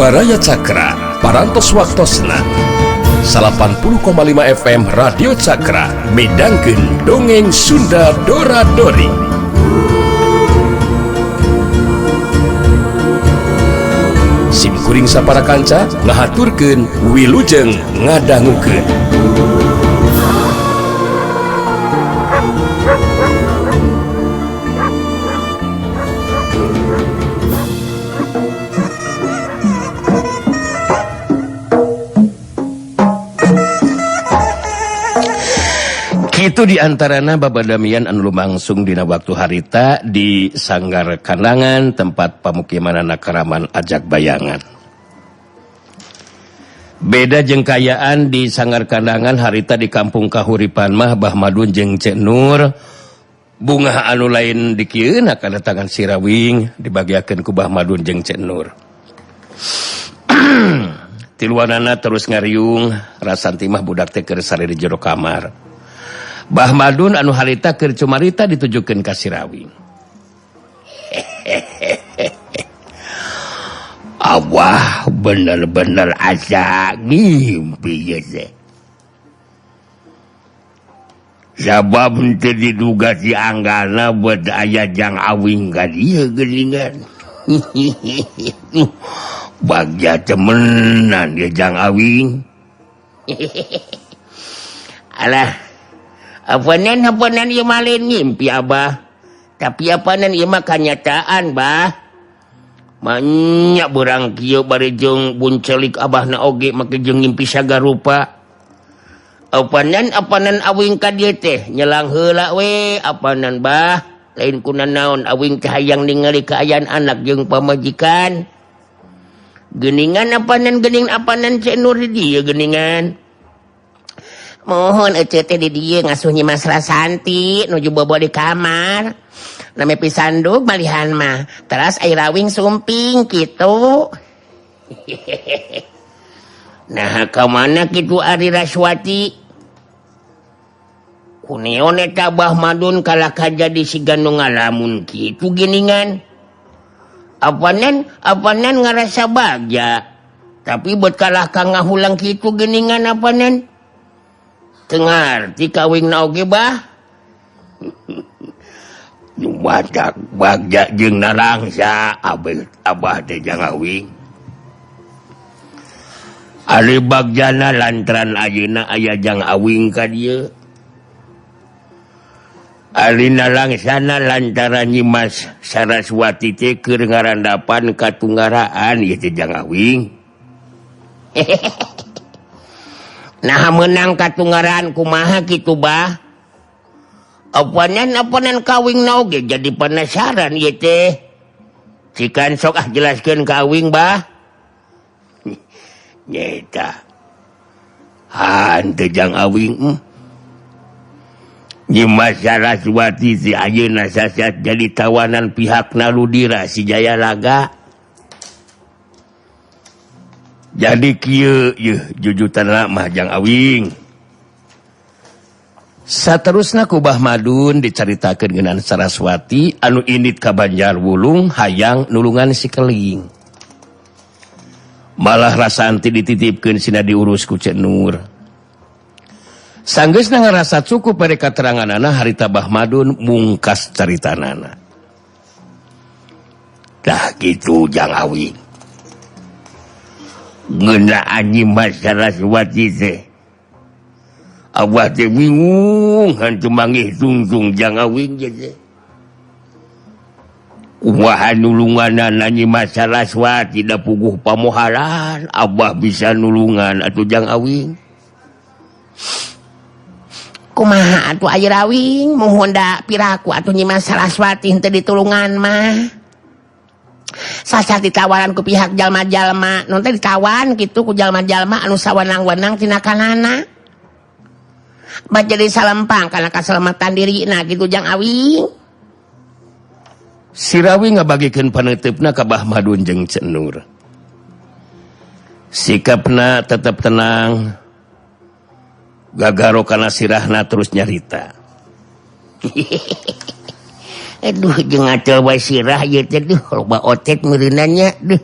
Jiwaraya Cakra parantos waktosna 80,5 FM Radio Cakra midangkeun dongeng Sunda Dora-Dori. Simkuring sapara kanca ngahaturkeun wilujeng ngadangukeun. Itu diantarana babadamian anu lumangsung dina waktu harita di Sanggar Kandangan tempat pamukiman anak Karaman Ajak Bayangan. Beda jeung kayaan di Sanggar Kandangan harita di kampung kahuripan mah Bah Madun jeung Cek Nur bunga anu lain dikieun kadatangan Sirawing dibagiakeun ku Bah Madun jeung Cek Nur. Tiluanana terus ngariung rasanti mah budak teh keur sare di jero kamar. Bah Madun anu harita keur cumarita ditujukeun ka Sirawing. Abah bener-bener asa ngimpi ya teh. Sabab teu diduga si Anggana buat aya Jang Awing ka dieu geuningan. Bagja temenan ya Jang Awing. Alah Apanan ieu malin ngimpi Abah. Tapi apanan ieu mah kanyataan Bah. Manya beurang kieu bari jeung buncelik Abahna oge make jeung ngimpi sagarupa. Apanan Awing ka dieu teh nyelang heula we apanan Bah. Lain kunaon Awing teh hayang ningali kaayaan anak jeung pamajikan. Geuningan apanan Cek Nur di dieu geuningan. Mohon ece teh di dieu ngasuh Nyi Mas Rasanti nuju bobo di kamar. Name pisanduk malihan mah. Teras air Rawing sumping kitu. Nah, ka mana kitu Ari Raswati? Kuneon eta Bah Madun kalah kajadi siga nu ngalamun kitu geuningan. Apanan ngarasa bagja. Tapi buat kalah ka ngahulang kitu geuningan apanan? Tengar ti kawingna oge Bah. Badak bagja jeung narangsa Abah teh Jang Awing. Ari bagjana lantran ayeuna aya Jang Awing ka dieu. Ari narangsana lantaran Nyi Mas Saraswati teh keur ngarandapan katunggaraan ieu teh Jang Awing. Nah menang katunggaran kumaha kitu Bah. Apanan kawingna oge jadi penasaran ieu teh. Cikan sok jelaskeun ka Awing Bah. Nyeta. Hanteu Jang Awing. Nyi Mas Saraswati si ayeuna sasat jadi tawanan pihakna Ludira si Jayalaga. Jadi kieu jujutan mah Jang Awing. Saterusna ku Bah Madun dicaritakeun ngeunaan Saraswati anu indit ka Banjarwulung hayang nulungan si Keling. Malah Rasanti dititipkeun sina diurus ku Cek Nur. Sanggeusna ngarasa cukup bari kateranganana harita Bah Madun mungkas caritanana. Dah gitu Jang Awing. Ngeunaan Nyi Mas Saraswati teh Abah teh bingung hantu mangih tungtung Jang Awing teh. Kumaha nulunganana Nyi Mas Saraswati da puguh pamohalan Abah bisa nulungan atuh Jang Awing. Kumaha atuh Ayu Rawing mohon da piraku atuh Nyi Mas Saraswati henteu ditulungan mah. Sasar ditawaran ku pihak jalma-jalma non teh ditawan gitu ku jalma-jalma anu sawanang-wanang tina kanana bat jadi salempang kana kaselamatan dirina gitu Jang Awing. Sirawing ngabagikeun paneutupna ka Bah Madun jeung Cek Nur. Sikapna tetep tenang. Gagaro kana sirahna terus nyarita. Aduh jeung ngacel wae sirah ieu teh duh loba otet meureunanya duh.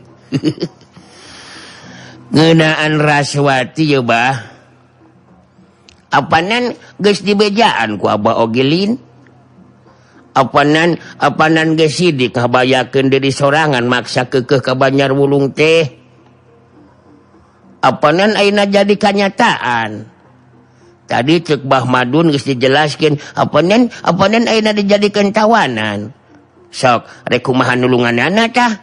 ngeunaan Raswati ya bah apanan geus dibejaan ku Abah Ogelin apanan geus sidik ngabayakeun diri sorangan maksa keukeuh ka Banjarwulung teh apanan ayeuna jadi kanyataan tadi ceuk Bah Madun geus dijelaskeun apanan ayeuna dijadikeun tawanan sok rek kumaha nulunganana tah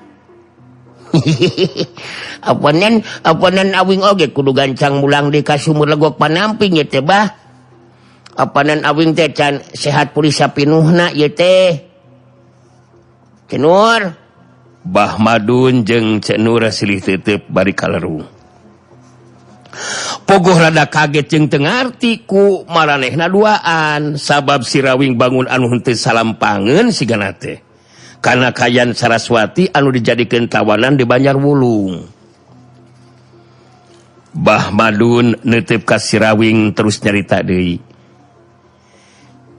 apanan awing oge kudu gancang mulang di ka sumur legok panamping ye teh bah apanan awing teh can sehat pulih sapinuhna ye teh Cenur Bah Madun jeung Cek Nur silih teuteup bari kalerung pogoh rada kaget jeung teu ngarti ku maranehna duaan sabab si Rawing bangun anu henteu salampangeun sigana teh kana kayan Saraswati anu dijadikeun tawanan di Banjarwulung. Bah Madun neuteup ka si Rawing terus nyarita deui.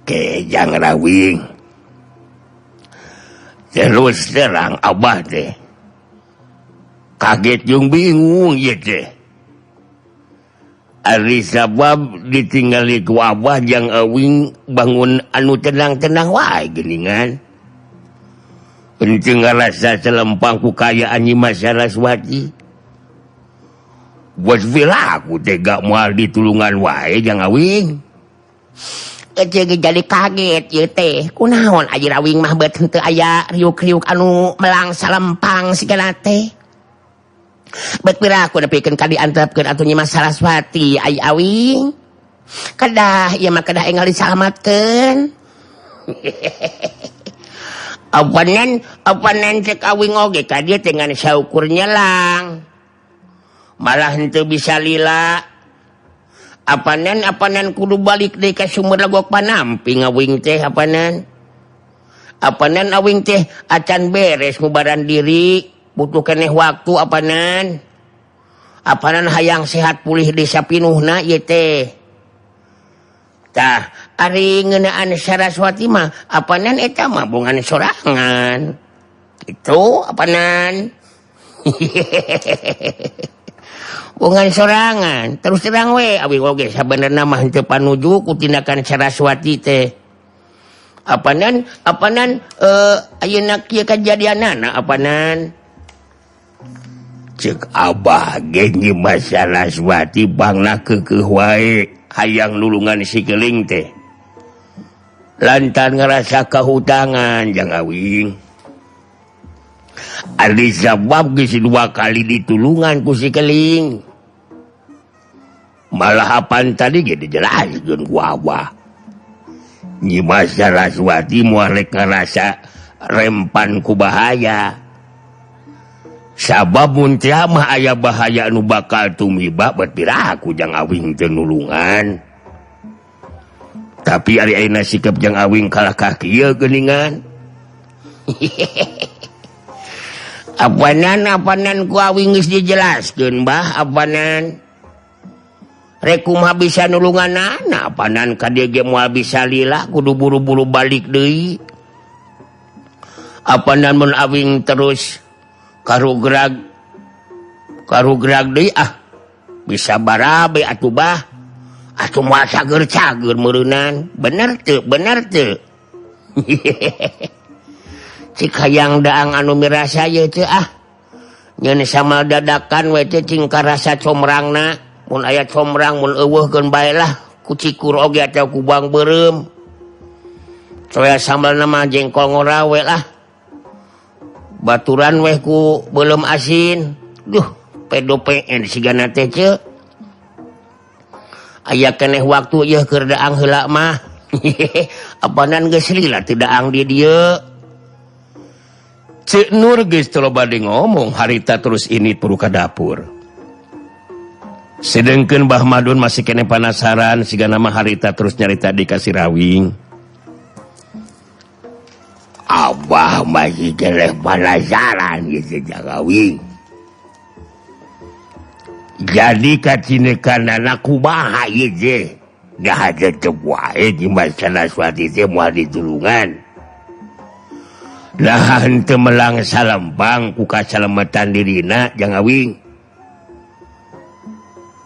Kejang Rawing. Terus terang Abah teh. Kaget jeung bingung ieu teh. Ari sabab ditinggali ku Abah jang Awing bangun anu tenang-tenang wae geuningan. Ente ngarasa selempang ku kayaan Nyi Mas Saraswati. Bos vila aku tega moal ditulungan wae jang Awing. Ece jadi kaget ye teh. Kunaon aji Rawing mah beut henteu aya riuk-riuk anu melang salempang sigana teh. Beut pira aku nepikeun ka diantepkeun atuh Nyi Mas Saraswati ai Awing. Kedah ieu mah kedah enggal disalamatkeun. Apanan cek Awing oge ka dieu teh ngan saukur nyelang. Malah henteu bisa lila. Apanan kudu balik deui ka sumur legok panamping Awing teh apanan Awing teh acan beres ngubaran diri butuh keneh waktu apanan hayang sehat pulih di sapinuhna ieu teh. Tah ari ngeunaan Saraswati mah apanan eta mah bungan sorangan. Itu apanan. Bungan sorangan. Terus terang we Awing oge sabenerna mah henteu panuju ku tindakan Saraswati teh. Apanan ayeuna kieu kajadianana apanan. Cek Abah ge Nyi Mas Saraswati bangna keukeuh wae hayang nulungan si Keling teh. Lantaran ngerasa kahutangan jang Awing. Ari sabab geus 2 kali ditulungan ku si Keling. Malah apan tadi ge dijelaskeun ku Abah. Nyi Mas Saraswati moal rek ngarasa rempan ku bahaya. Sabab mun teh mah aya bahaya anu bakal tumiba bet pira aku jang Awing teu nulungan. Tapi ari ayeuna sikep jang Awing kalah ka kieu geuningan. Apanan ku Awing geus dijelaskeun bah apanan. Rek kumaha bisa nulunganana apanan ka dieu ge moal bisa lila kudu buru-buru balik deui. Apanan mun Awing terus karugrag deui bisa barabe atuh bah. Atuh moal cager-cager meureunan. Bener teu? Cik hayang daang anu mirasa ye teh nyeun samal dadakan we teh cing karasa comrangna mun aya comrang mun eueuhkeun bae lah ku cikur oge atawa ku bang beureum coya samalna mah jengkol ngorawe lah baturan weh ku beuleum asin duh pedo PN sigana teh ceuk aya keneh waktu ieu keur daang heula mah apanan geus lila teu daang di dieu. Cek Nur geus teu bade ngomong harita terus ini puru ka dapur. Sedengkeun Bah Madun masih kene penasaran sigana mah harita terus nyarita di ka si Rawing. Abah masih kene penasaran gitu jang Rawing. Jadi kacinekanana kumaha ieu teh? Dah tetep wae di masalah Saraswati teh moal ditulungan. Lah henteu melang salempang ku kasalamatan dirina jang Awing.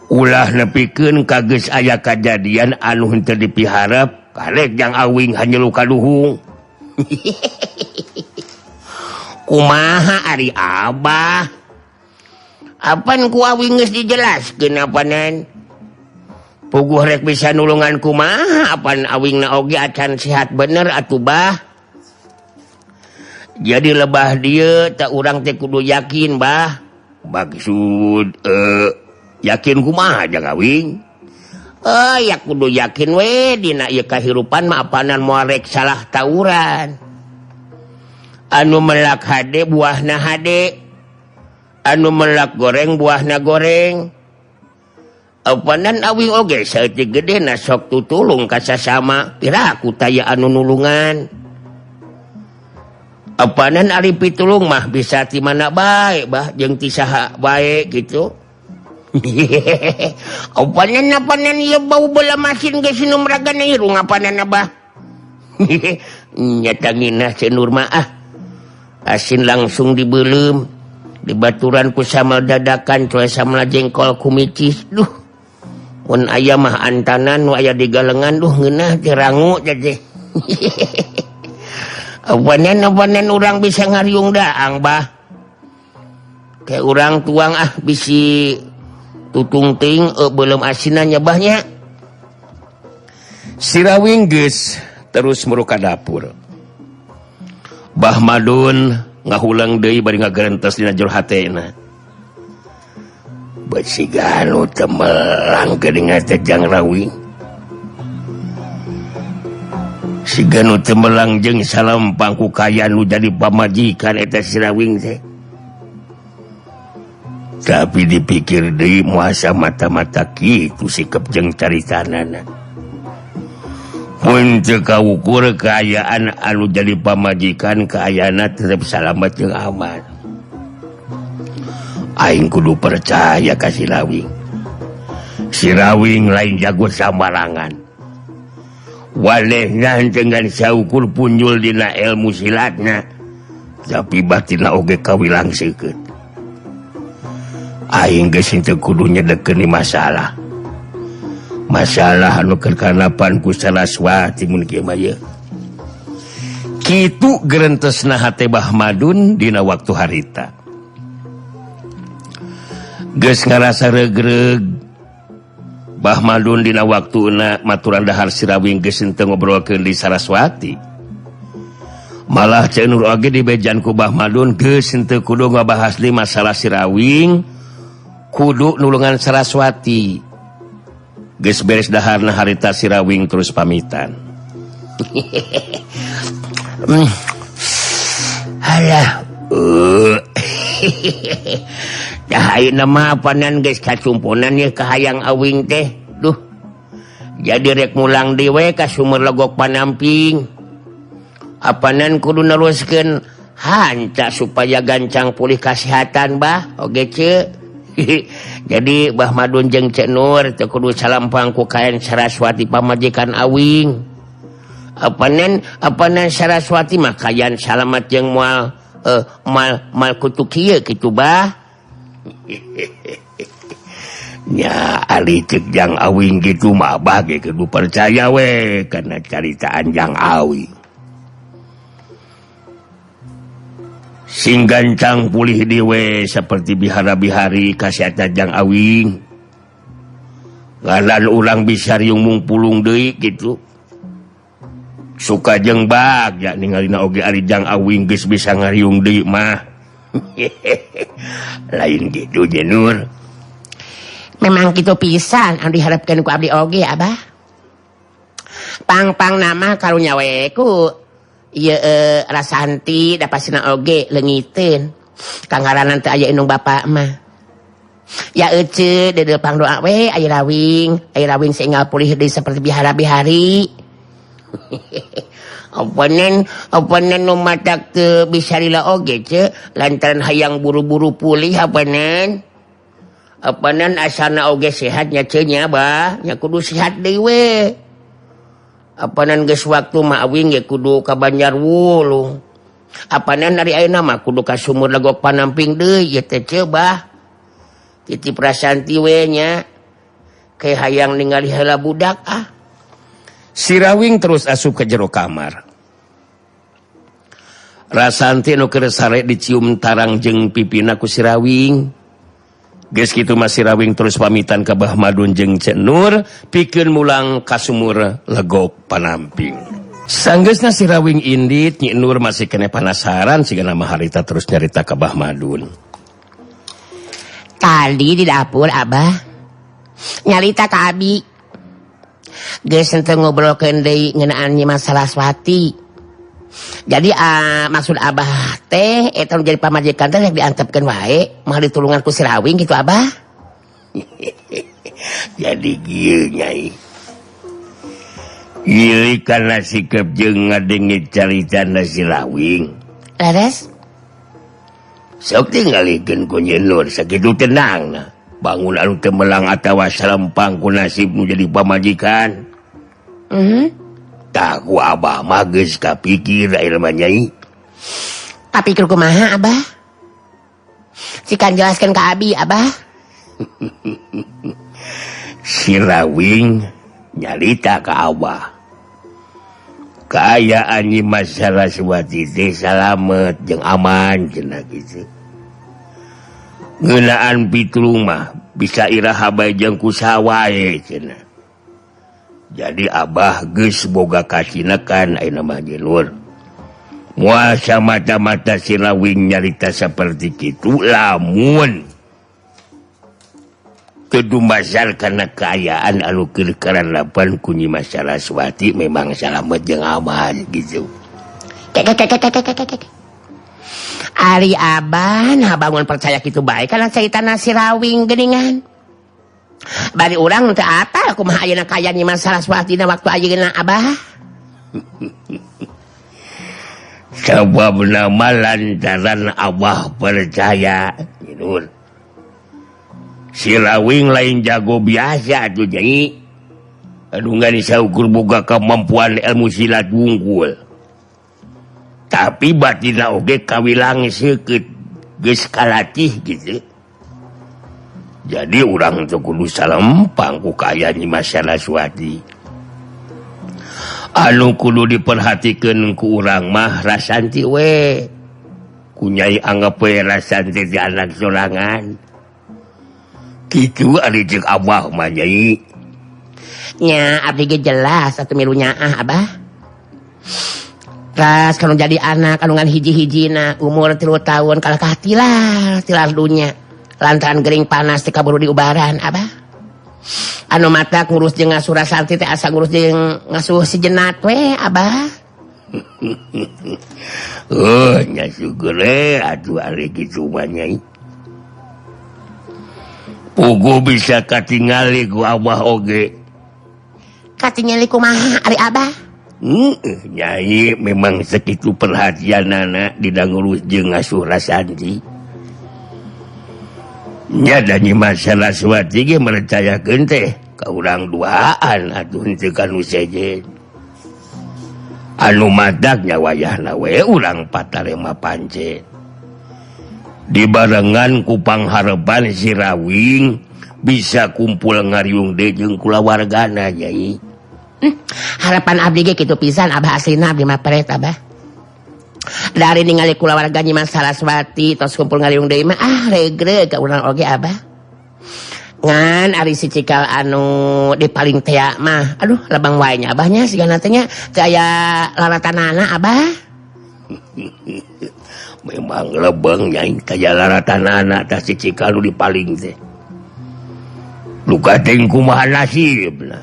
ulah nepikeun kageus aya kajadian anu henteu dipiharap karek jang awing hanya luka luhung. Kumaha ari Abah? Apan ku awing geus dijelaskeun apanan? Puguh rek bisa nulungan kumaha apan awingna oge acan sehat bener atuh Bah. Jadi lebah dieu tak urang teh kudu yakin Bah. Maksud yakin kumaha jang awing? Ya kudu yakin we dina ieu kahirupan mah apanan moal rek salah tawuran. Anu melak hade buahna hade. Anu melak goreng buahna goreng. Apanan awing oge saeutik gedena sok tutulung ka sasama piraku taya anu nulungan. Apanan ari pitulung mah bisa ti mana bae Bah jeung ti saha bae kitu. Apanan ieu bau bola masin geus nu meragan irung apanan Bah. Nya tangina cenur mah asin langsung dibeuleum dibaturan ku samal dadakan coe samal jengkol kumicis. Duh mun aya mah antanan nu aya di galengan ngeunah teh rangu jadi. Apanan urang bisa ngariung daang Bah. Kayak urang tuang bisi tutung ting belum asinannya Bahnya. Si Rawing geus terus muruka dapur. Bah Madun ngahulang deui bari ngagerentos dina jero hatena. Besiganu temelang geuningan teh Jang Rawing. Siganu temelang jeung salampang ku kaya nu jadi pamajikan eta si Rawing teh. Tapi dipikir deui moal mata-mata kitu sikep jeung caritanana. Mun teu kaukur kaayaan anu jadi pamajikan kaayana tetep salamet jeung aman. Aing kudu percaya ka si Rawing. Si Rawing lain jago sambarangan. Walehna dengan saukur punjul dina ilmu silatna, tapi batinna oge kawilangsekeun. Aing geus henteu kudu nyedekeun masalah. Masalah anu kekanapan ku Saraswati mun kieu mah ye. Kitu gerentesna hate Bah Madun dina waktu harita. Geus ngarasa regreg Bah Madun dina waktuna maturan dahar si Rawing geus henteu ngobrolkeun di Saraswati. Malah cenur oge dibejan ku Bah Madun geus henteu kudu ngabahas di masalah si Rawing, kudu nulungan Saraswati. Geus beres daharna harita si Rawing terus pamitan. Alah. Dah ayeuna mah apanan geus kacumpunan ye ka hayang awing teh. Duh. Jadi rek mulang deui we ka sumur logok panamping. Apanan kudu neruskeun hanca supaya gancang pulih kasehatan Bah. Oge ce. Jadi Bah Madun jeung Cek Nur teu kudu salampang ku kaen Saraswati pamajikan awing. Apanan Saraswati mah kayan salamet jeung moal mal kutu kieu kitu Bah. Nya ari ceuk Jang Awing gitu mah bage kudu percaya we kana caritaan Jang Awing. Sing gancang pulih dewe seperti bihara-bihari kasihatan Jang Awing. Ngaran urang bisa riung mungpulung deui gitu. Suka jeung bagja ningalina oge ari Jang Awing geus bisa ngariung deui mah. Lain gitu Jenur. Memang gitu pisan anu diharapkeun ku abdi oge Abah. Pang nama karunya we ku ieu Rasanti da pasina oge leungiteun. Kangaranan teu aya indung bapa mah. Ya euceut deudeu pangdoa we aya Rawing sehingga pulih deui saperti bihara-bihari. Apanan nu matak teu bisa lila oge ce lantaran hayang buru-buru pulih apanan asana oge sehat nya ce nya Bah nya kudu sehat deui we. Apanan geus waktu mah awing ge kudu ka Banjarwulu. Apanan ari ayeuna mah kudu ka sumur legok panamping deui ye teh ce Bah. Titip Rasanti we nya kayak hayang ningali heula budak ah. Si Rawing terus asup ke jero kamar. Rasanti nu keur sare dicium tarang jeung pipina ku si Rawing. Geus kitu mah si Rawing terus pamitan ka Bah Madun jeung Cek Nur pikeun mulang ka sumur legok panamping. Sanggeusna si Rawing indit, Nyi Nur masih kene penasaran sigana mah harita terus nyarita ka Bah Madun. Tadi di dapur Abah nyarita ka Abi. Geus henteu ngobrolkeun deui ngeunaan Nyi Mas Saraswati. Jadi maksud Abah teh eta jadi pamajikan teh rek diantepkeun wae mah ditulungan ku si Rawing gitu Abah. Jadi kieu Nyai. Ieu kana sikap jeung ngadengit caritana si Rawing. Leres? Sok tingalikeun ku Nyi Nur sakitu tenangna. Bangun anu teu melang atawa salempang ku nasibmu jadi pamajikan. Tah ku Abah mah geus kapikir ilmu Nyai. Kapikir kumaha Abah? Sikan jelaskeun ka Abi Abah. Si Rawing nyarita ka Abah. Kaayaan Nyi Mas Saraswati teh salamet jeung aman cenah kitu. Ngeunaan pitulung mah bisa iraha bae jeung kusaha wae cenah. Jadi Abah geus boga kasinekan ayeuna mah Nyi Nur. Moal samata-mata si Rawing nyarita saperti kitu lamun kedumasar kana kaayaan anu keur karanapan ku Nyi Mas Saraswati memang salamet jeung aman gitu. Ari Abah nah bangun percaya kitu bae kana caritana si Rawing geuningan. Bari urang teu apal kumaha ayeuna kaya Nyi Mas Saraswati na waktu ayeuna Abah. Sababna mah lantaran Abah percaya Nyi Nur. Si Rawing lain jago biasa tuh Nyai. Anu ngan saukur boga kemampuan ilmu silat wungkul. Tapi batina oge kawilang seukeut geus kalatih gitu. Jadi urang teu kudu salempang ku kaya Nyi Mas Saraswati. Anu kudu diperhatikeun ku urang mah Rasanti we. Ku Nyai anggap we Rasanti ti anak sorangan. Kitu ari jeung Abah mah Nyai. Nya abdi ge jelas atuh milu nyaah Abah. Ras kalau jadi anak anu ngan hiji-hijina umur 3 tahun kalahkah tilar dunya lantaran gering panas teh kaburu di ubaran Abah. Anu mata ngurus jeung ngasuh Rasanti teh asa ngurus jeung ngasuh si Jenat we Abah. Oh nya syukur atuh ari kitu mah Nyai. Pugu bisa katingali ku Abah oge. Katingali kumaha ari Abah? Nyai memang sekitu perhatianana didangurus jeung ngasuh Rasanti. Nya da Nyi Mas Saraswati ge mercayakeun teh ka urang duaan atuh henteu kanu sejen. Anu madagnya wayahna we urang patarema pancen. Dibarengan ku pangharepan si Rawing bisa kumpul ngariung deui jeung kulawargana Nyai. Harapan abdi ge kitu pisan Abah aslina abdi mah peret Abah. Dari ningali kulawarga Nyi Mas Saraswati tos kumpul ngariung deui mah regreg ka urang oge Abah. Ngan ari si cikal anu di paling tea mah aduh lebang wae nya Abahnya sigana teh nya teu aya laratanana Abah. Memang lebeng Nyai kaya laratanana tah si cikal nu di paling teh. Luka teuing kumaha nasibna.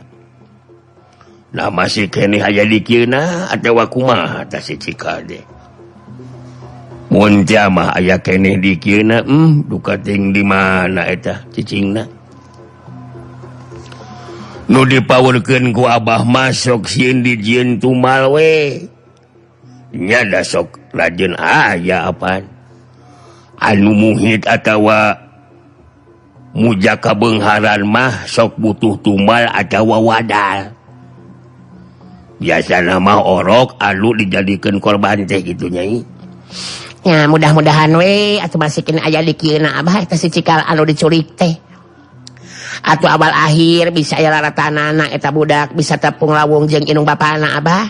Nah masih kene aya di kieuna atawa kumaha tah si cikal teh. Mun teh mah aya keneh di kieuna duka teuing di mana eta cicingna. Nu dipaurkeun ku Abah mah sok sieun dijieun tumal we. Nya da sok lajeun aya apaan. Anu muhit atawa mujaka beungharan mah sok butuh tumal atawa wadal. Biasana mah orok anu dijadikeun korban teh gitu Nyai. Ya mudah-mudahan we atuh masih kena aya di kieuna Abah eta si cikal anu diculik teh. Atuh awal akhir bisa aya laratanana eta budak bisa tepung lawung jeung indung bapana Abah.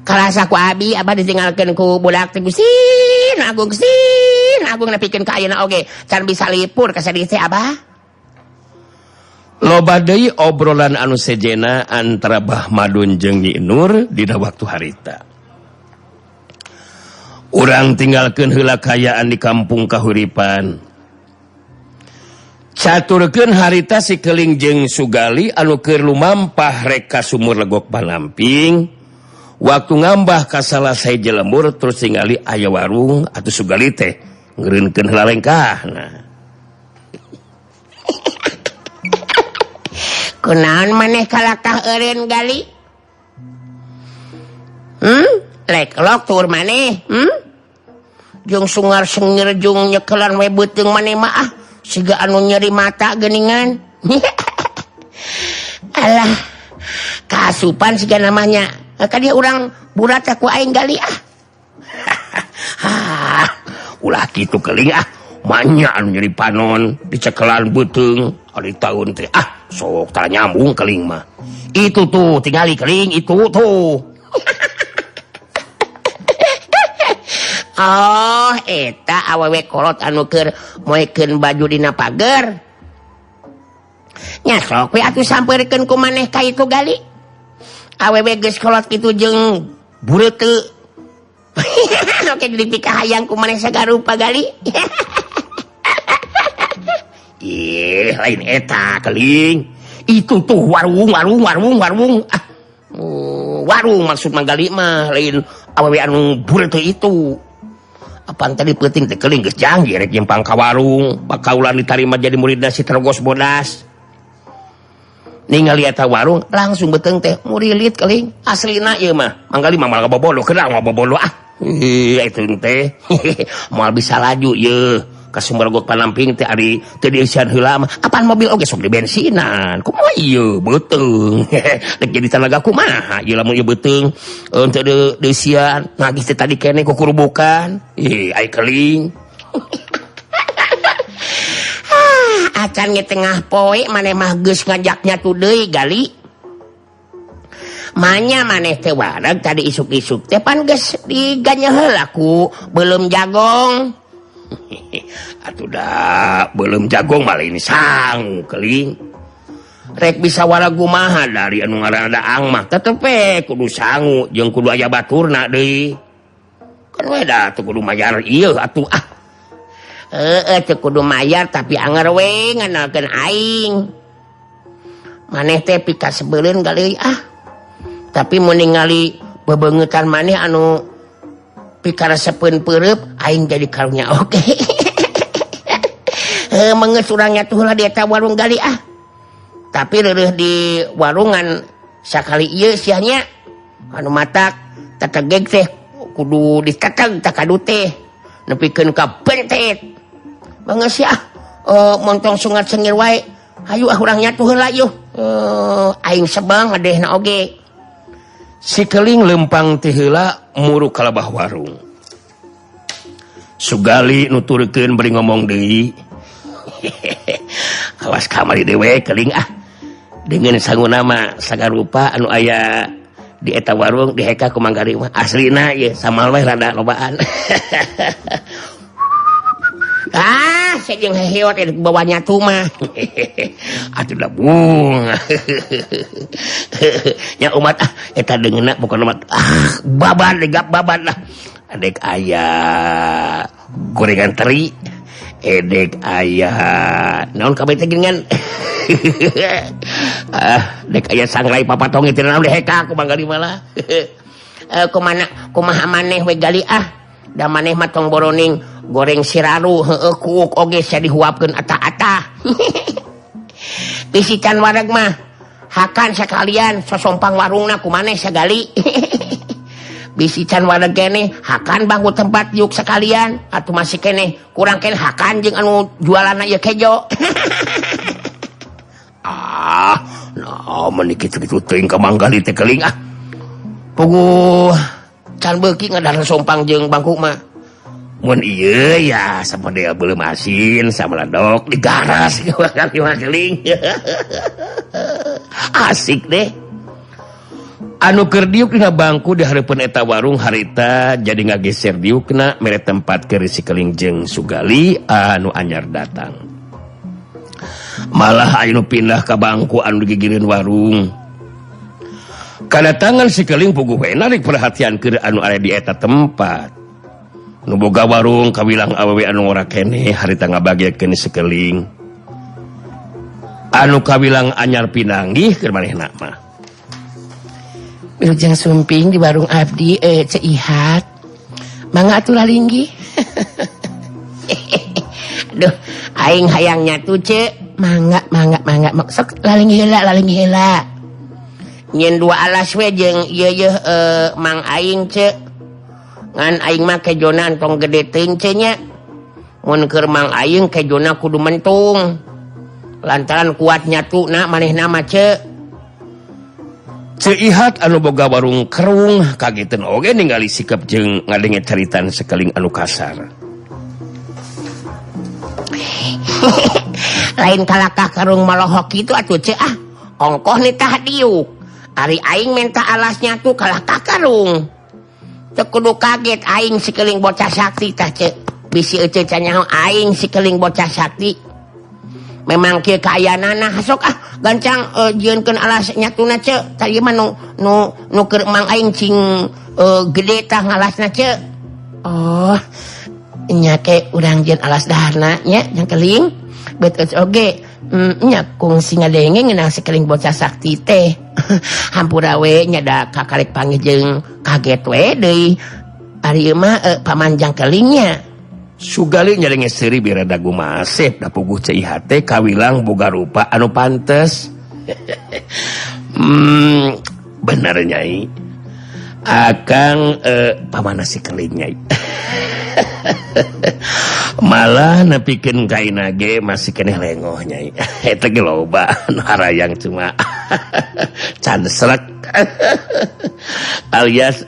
Kalasa ku abi Abah ditinggalkeun ku budak teh Gusin Agung nepikeun ka ayeuna oge can bisa lipur ka sadeu teh Abah. Loba deui obrolan anu sejena antara Bah Madun jeung Nyi Nur dina waktu harita. Urang tinggalkeun heula kayaan di kampung kahuripan. Caturkeun harita si Keling jeung Sugali anu keur lumampah rek ka sumur legok Panamping. Waktu ngambah ka salasai jelembur terus tingali aya warung atuh Sugali teh ngeureunkeun heula lengkahna. Kunaon maneh kalakah eureun Gali? Lek lok tur maneh. Jeung sungar sengir jeung nyekelan we beuteung maneh mah siga anu nyeri mata geuningan. Alah, kaasupan siga namanya. Ka dia urang burat aku aing Gali Ulah kitu Keling manya anu nyeri panon dicekelan beuteung ari taun teh sok tara nyambung Keling mah. Itu tuh tingali Keling itu tuh. Oh, eta awewe kolot anu keur moekeun baju dina pager. Nya sok we atuh sampeurkeun ku maneh ka itu Gali. Awewe geus kolot kitu jeung bureut teu. Oke jadi pika hayang ku maneh sagarupa Gali. Lain eta Keling. Itu tuh warung. Warung maksud Gali mah lain awewe anu bureut teu itu. Apaan tadi penting teh Keling geus janji rek nyempang ka warung bakaulan ditarima jadi muridna si Tergos Bodas. Ningali eta warung langsung beuteung teh murilit Keling aslina ieu mah manggali mah malah bobolo kenal mah bobolo itu teh moal bisa laju ieu ka sumber legok Panamping teh ari teu dieusian heula mah apaan mobil oge sok di bensinan kumaha ieu beuteung rek jadi tanaga kumaha ieu lamun ieu beuteung teu dieusian ngagih teh tadi keneh ku kurubukan ai Keling. Acan ge tengah poe maneh mah geus ngajaknya tu deui Gali. Manya maneh teh wareg tadi isuk-isuk teh pan geus diganya heula ku belum jagong. Atuh da belum jagong malah ini sangu Keling. Rek bisa wareg kumaha dari anu ngaranna daang mah tetep kudu sangu jeung kudu aya baturna deui. Kan we da teu kudu mayar ieu atuh teu kudu mayar tapi anger we nganalkeun aing. Maneh teh pika sebeuleun Gali tapi mun ningali bebeungetan maneh anu pika resepeun peureup aing jadi karunya oge. Meungeus urang nyatuh heula di eta warung Gali tapi reureuh di warungan sakali ieu sia nya anu matak tategeg teh kudu diteteg tak kadu teh nepikeun ka bentet. Beungeus ya montong sungat sengir wae hayu urang nyatuh heula yuh. Aing sebang ngadehna oge. Si Keling lempang teh heula muru ka labah warung. Sugali nuturkeun bari ngomong deui. Awas kamari dewe Keling dengan sanguna mah sagarupa anu aya di eta warung diheka ku Manggari mah aslina ye samal we rada lobaan. Sejeng heheot di bawahnya tuh mah. Atuh da bung. Nya umat eta deungeuna bukan umat baban legap baban lah. Adek aya gorengan teri. Edek aya naon kabeh teh geuningan. Dek aya sangrai papatong itu naon diheka ku Manggari malah. Kumaha maneh we Gali da maneh mah tong boroning goreng siraru kuuk oge sia dihuapkeun ata-ata. Bisican wareg mah hakan sekalian sosompang warungna ku maneh sagali. Bisican wareg keneh hakan bangku tempat yuk sekalian atuh masih keneh kurang keneh hakan jeung anu jualanna ieu kejo. Nah meni kitu-kitu teuing ka Manggali teh Keling Puguh can beuki ngadar sompang jeung bangku mah mun iya ya sama dia belum asin sama ladok di garas kali asik deh anu keur diuk dina bangku di hareupeun eta warung harita jadi ngageser diukna mere tempat keur si Keling jeung Sugali anu anyar datang malah anu pindah ka bangku anu digigireun warung kadatangan si Keling puguh we narik perhatian keur anu aya di eta tempat nu boga warung kawilang awewe anu ora keneh harita ngabagekeun si Keling anu kawilang anyar pinanggih keur manehna mah Wilujeng sumping di warung abdi Ceihat mangga atuh lalinggi aduh aing hayang nyatu ce mangga sok lalinggi heula nyen dua alas we jeung ieu mang aing ce ngan aing mah kejonan tong gede teuing ce nya mun keur mang aing kejona kudu mentung lantaran kuat nyatuna manehna mah ce Ceihat anu boga warung kerung kageteun oge ningali sikap jeung ngadenge caritan Sekeling anu kasar lain kalakah karung malohok itu atuh ce ongkoh nih tah diuk ari aing minta alasnya tuh kalakah karung teu kudu kaget aing si Keling bocah sakti tah ce bisi ece canyaho aing si Keling bocah sakti memang kieu kaayanana hasok gancang jieunkeun alasnya tuh na ce tadi mah nu keur mang aing cing gede tah ngalasna ce oh nya ke urang jieun alas daharna nya yang Keling beut oge nya kungsi ngadenge ngeunang si Keling bocah sakti teh hampura we nya da kakarek panggih jeung kaget we deui ari mah pamanjang Kelingnya Sugali nyarenge seuri bira dagu masep da puguh Ceihat teh kawilang boga rupa anu pantes bener nyai akang pamana si Keling nyai malah nepikeun kaina ge masih keneh lengoh nyai eta ge loba anu harayang cuma can srek alias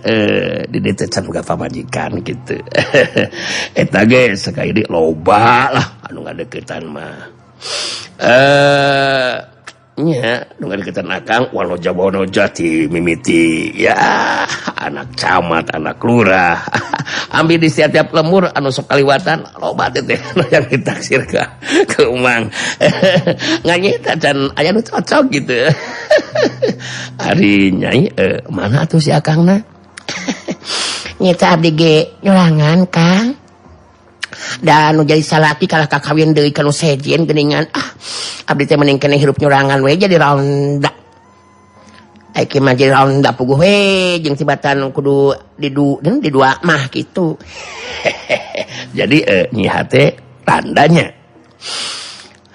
di dieu can boga pamajikan kitu eta ge sakali loba lah anu ngadeuketan mah nya nu ngadeuketan akang walau jabonoja ti mimiti ya anak camat anak lurah ambil di setiap lemur anu sok kaliwatan loba teh yang ditaksir ke umang nganyita can aya nu cocok gitu ari nyai mana atuh si akangna nyita abdi ge nyurangan Kang dan nu jadi salaki kalah kakawin deui ka nu sejen geuningan abdi teh mending keneh hirup nyurangan we jadi ronda aiki mah jadi ronda puguh we jeung tibatan kudu di dua mah kitu jadi nyi hate tandanya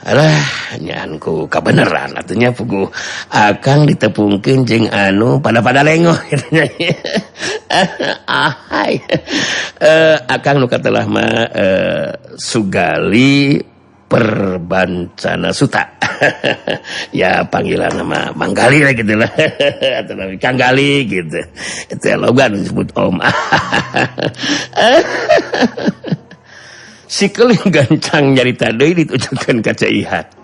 alah nyanku kabeneran atunya puguh akang ditepungkeun jeung anu pada lengoh akang nu katelah mah Sugali Perbancana Suta ya panggilan nama Manggali lah gitu lah atau nama Kang Gali gitu itu logan disebut om si Keling gancang nyarita deui ditujukeun ka Ceihat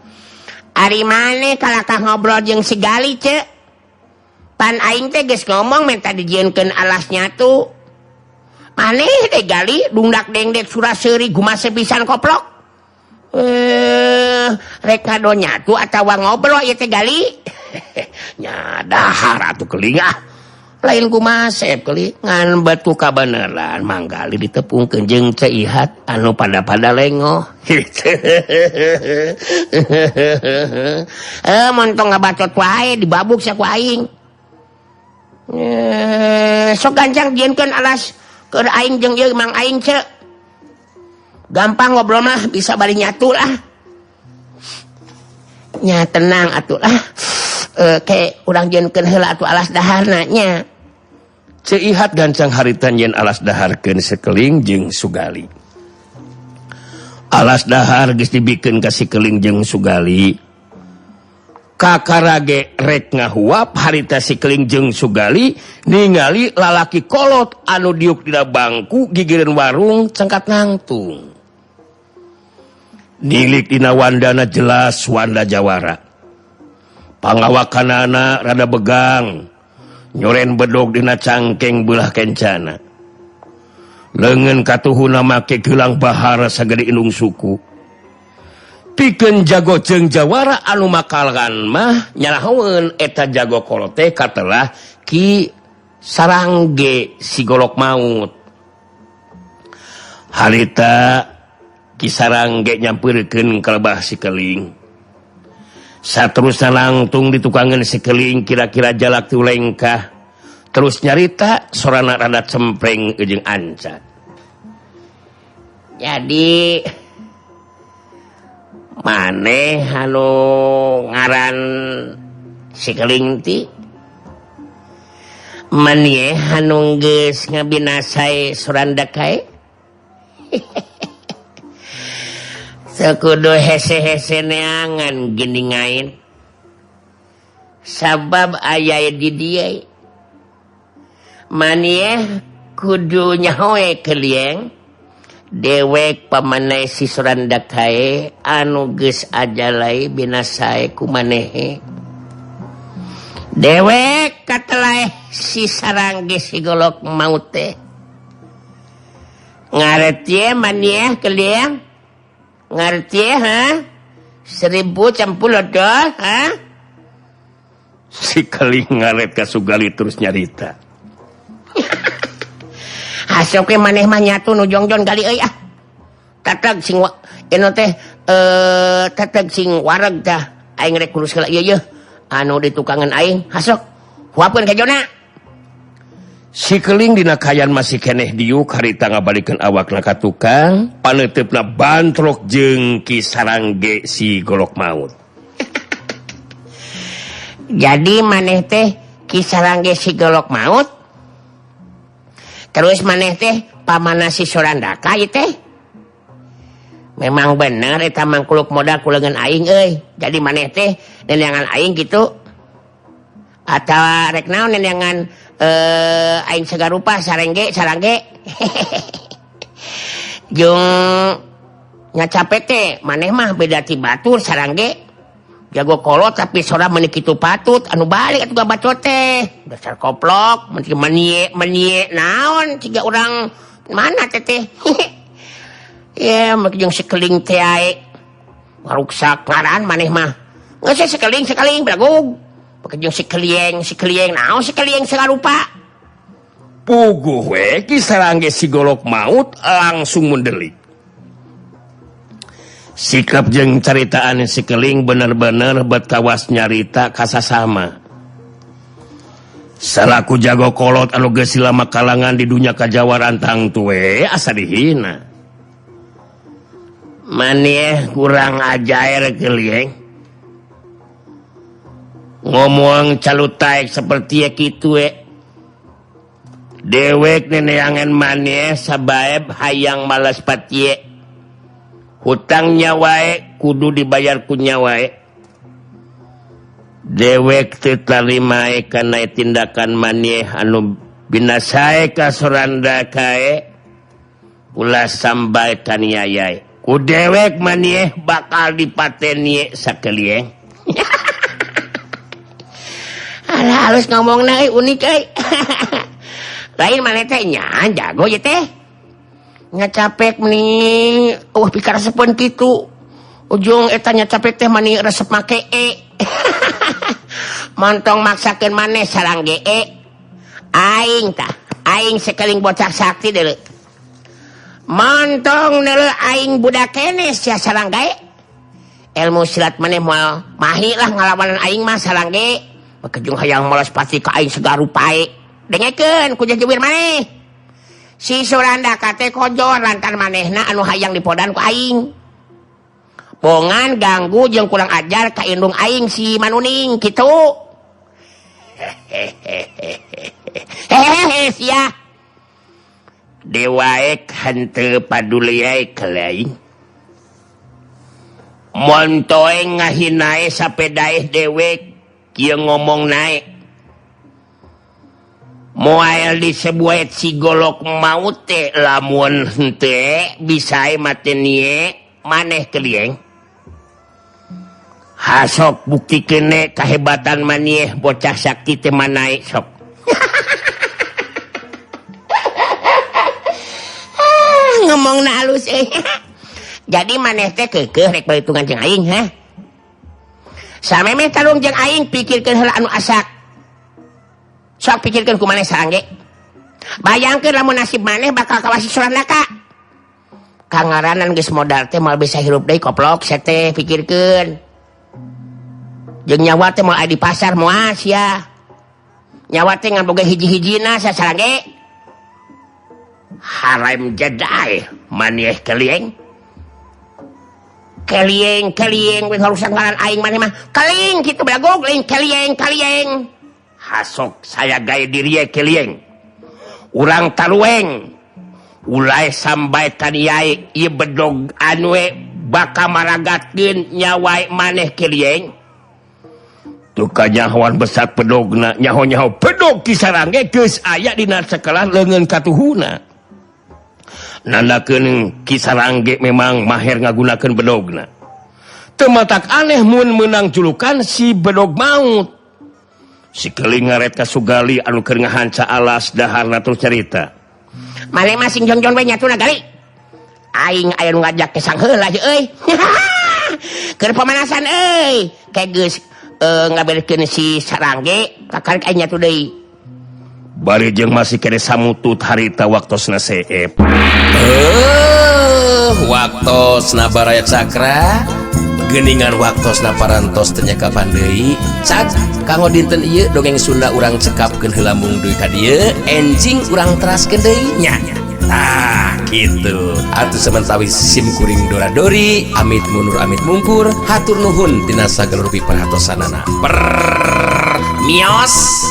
ari maneh kalakah ngobrol jeung si Gali ce pan aing teh geus ngomong minta dijieunkeun alasnya tuh maneh teh Gali dungdak dengdek surah seuri gumase pisan koplok rek ngadonya tuh atawa ngobrol ieu teh Gali nya dahar atuh Keling lain kumasep Keling ngan batu kabeneran Manggali ditepungkeun jeung Ceihat anu pada lengoh montong ngabacot wae dibabuk sak ku aing sok gancang jieunkeun alas keur aing jeung ieu mang aing ce gampang ngobrol mah bisa bari nyatu lah nya tenang atuh lah ke urang jieunkeun heula atuh alas daharna nya Ceihat gancang harita nyen alas daharkeun si Keling jeung Sugali alas dahar geus dibikeun ka si Keling jeung Sugali kakarage rek ngahuap harita Sikeling jeung Sugali ningali lalaki kolot anu diuk dina bangku gigireun warung cengkat nangtung. Nilik dina wandana jelas Wanda Jawara. Pangawakanana rada begang, nyoren bedog dina cangkeng belah kencana. Leungeun katuhuna make geulang bahara sagede indung suku. Pikeun jago jeung Jawara anu makalan mah nyalahaweun eta jago kolot teh katelah Ki Sarangge si golok maut. Harita Ki Sarangge nyampeurkeun ka lebah Sikeling. Saterusna langtung ditukangeun Sikeling kira-kira jalak tu lengkah. Terus nyarita sorana rada cempreng jeung ancat. Jadi maneh anu ngaran Sikeling ti maneh anu geus ngabinasai Suranda kae. Sakudu hese-hese neangan geningain. Sabab aya di dieu. Maneh kudu nyahoe kelieng dewek pamanai si Suranda kae anu geus ajalai binasae ku manehe. Dewek katelah si Sarangge si golok maut teh. Ngarti maneh kelieng? Ngerti ha? 1000 campur dol ha? Sikeling ngaret ka Sugali terus nyarita. Hasok maneh mah nyatu nu jongjon kali euy ah. Tatag sing eno teh tatag sing wareg tah aing rek kurus heula ieu anu ditukangan aing hasok huapkeun ka jona. Sikeling dina kayan masih keneh diuk harita ngabalikeun awakna ka tukang paneutepna bantrok jeung Ki Sarangge si golok maut. Jadi maneh teh Ki Sarangge si golok maut. Terus maneh teh pamana si Surandaka ieu teh. Memang bener eta mangkuluk modal kuleungeun aing euy. Jadi maneh teh neneangan aing kitu. Atawa rek naon neneangan aing sagarupa Sarangge. Jeung nyacapet teh maneh mah beda ti batur Sarangge. Jago kolot tapi sora meuni kitu patut anu balik atuh bacot teh. Dasar koplok, menie naon ciga urang mana teh. Ya, make jeung Sikeling teh ae. Waruksak ngaran maneh mah. Geus Sikeling belagog. Make jeung Sikeling naon Sikeling sagarupa. Puguh we Ki Sarangge si golok maut langsung mendelik. Sikap jeung caritaan Sikeling bener-bener betkawas nyarita kasasama. Salaku jago kolot anu geus lama kalangan di dunya kajawaran tang tuwe asa dihina. Maneh kurang ajair kelieng. Ngomong calutaik seperti kitu we. Dewek neneangan maneh sabaeb hayang malas patie. Hutangnya wae kudu dibayar ku nyawae. Dewek teu tarimae kana tindakan maneh anu binasae ka Suranda kae ulah sambai kaniayai. Ku dewek maneh bakal dipateni sakalieng. Alah halus ngomongna unik euy. Lain maneh teh nya jago ye teh. Nyacapek meni pikir resepeun kitu. Ujung eta nyacapek teh mani resep make Montong maksakeun maneh Sarangge aing tah aing Sikeling bocah sakti deuleu. Montong deuleu aing budak kene sia Sarangge. Ilmu silat maneh moal mahi lah ngalawanan aing mah Sarangge. Bakejung hayang molos pasti ka aing sagarupae. Dengekeun ku jejeuwir maneh. Si Suranda kate kojor lantar manehna anu hayang dipodan ku aing. Bongan ganggu jeung kurang ajar ka indung aing si Manuning kitu. Hehehe sia. Dewaek henteu paduliai ke lain. montoe ngahinae sapedaeh dewek kieu ngomong naik moal disebut sigolok maut teh lamun henteu bisae matenie maneh kelieng hasok bukti kene kahebatan manieh bocah sakti teh manai sok ngomong na halus jadi maneh teh keukeuh rek perhitungan jeung aing sameme tarung jeung aing pikirkeun heula anu asak sok pikirkeun ku maneh sarangge bayangkeun lamun nasib maneh bakal kawasi soran neraka kangaranan geus modal teh moal bisa hirup deui koplok teh pikirkeun jeung nyawa teh moal aya di pasar moal sia nyawa teh ngan boga hiji-hijina sarangge harem jadai maneh kelieng we harusan ngaran aing maneh mah keling kitu belagog lain kelieng hasok saya gaya diri kelieng urang talueng ulai sampai taniai ieu bedog anu bakal maragatkeun nyawa maneh kelieng tuh kanyahoan besar pedogna nyaho-nyaho pedog kisarange geus aya dina sekelah leungeun katuhuna nandakeun kisarangge memang maher ngagunakeun bedogna teu matak aneh mun meunang julukan si bedog maut si keling ngaret ka Sugali anu keur ngahanca alas daharna terus cerita maneh masing jon-jon we nyatuna gali aing aya nu ngajak ke sang heula euy keur pemanasan euy kayak geus ngaberekeun si sarangge kakarek aing nyatu deui bari jeung masih kene samutut harita waktosna seep waktosna baraya cakra geuningan waktosna parantos teu nya kapan deui cak kanggo dinten ieu dongeng Sunda urang cekapkeun heula mung deui ka dieu enjing urang teraskeun deui nya tah kitu atuh sementara sim kuring dora-dori amit mundur amit mungkur hatur nuhun tina sagala rupi perhatosanana mios.